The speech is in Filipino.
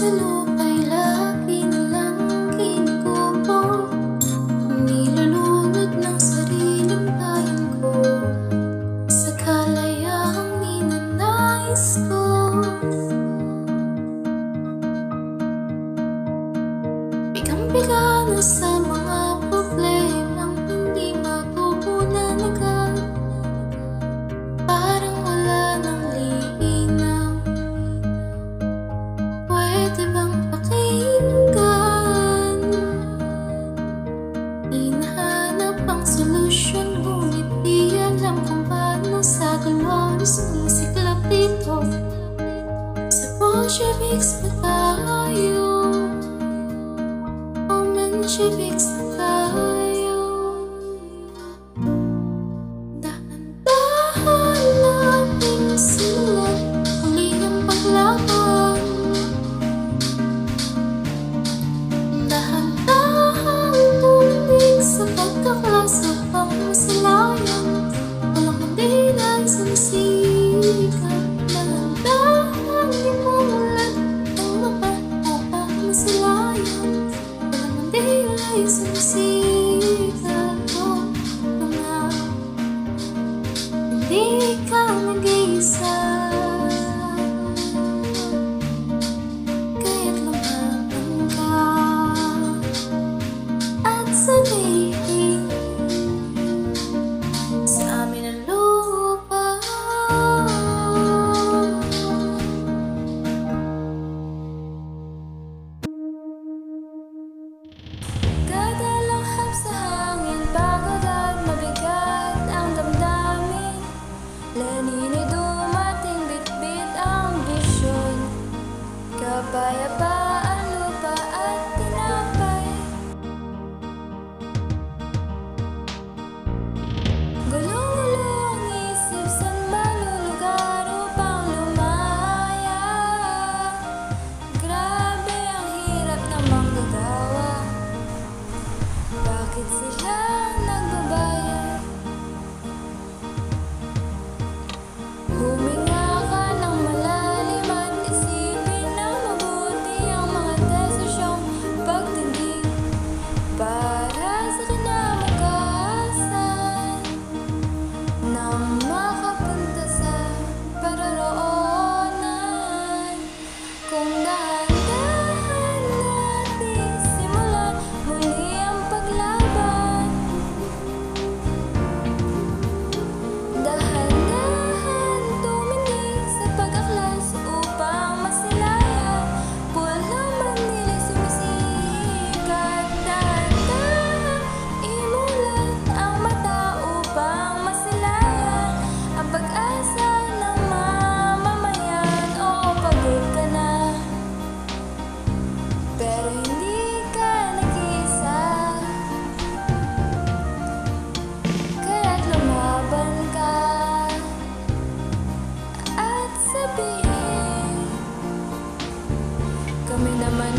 sa lupa'y lagi nilang kinukupo. Nilulunod ng sariling bayan ko sa kalayahang ninanais ko. Bigang-biga na sa mga problemang hindi matutunan agad. Parang wala nang linaw. Pwede bang pakinggan? Hinahanap ang solusyon, ngunit di alam kung paano sa gulo na sumisiklap dito. Sa Bolsheviks ba tayo? O Mensheviks na tayo? Dahan-dahan nating simulan muli ang paglaban. Dahan-dahan tumindig sa pagkaklase upang masalayan. Walang mandilan sa musikan. Dahan-dahan imulat ang mapa upang masalayan. Walang mandilay sa musikan. Mga hindi ka nag-iisa. Kaya't lumaban ka at sabihin sa amin ang lupa. Kadalahap sa hangin, pagod mabigat ang damdamin. Lanini dumating, bitbit ang bisyon. Kapayapaan, lupa at tinapay. Gulong-gulo ang isip, saan ba lulugar upang lumaya? Grabe ang hirap na manggagawa. Bakit sila nagbabayad? Huminga ka ng malalim at isipin na mabuti ang mga desisyong pagtindig para sa kinabukasan na makapunta sa paroroonan. Kung dahan-dahan natin simulan muli ang paglaban. Dahan-dahan tumindig sa pag-aklas upang masilayan. Walang mandiling sumisikat. Dahan-dahan imulat ang mata upang masilayan ang pag-asa ng mamamayan. O pagod ka na, pero hindi ka nag-iisa. Kaya't lumaban ka at sabihin, kami naman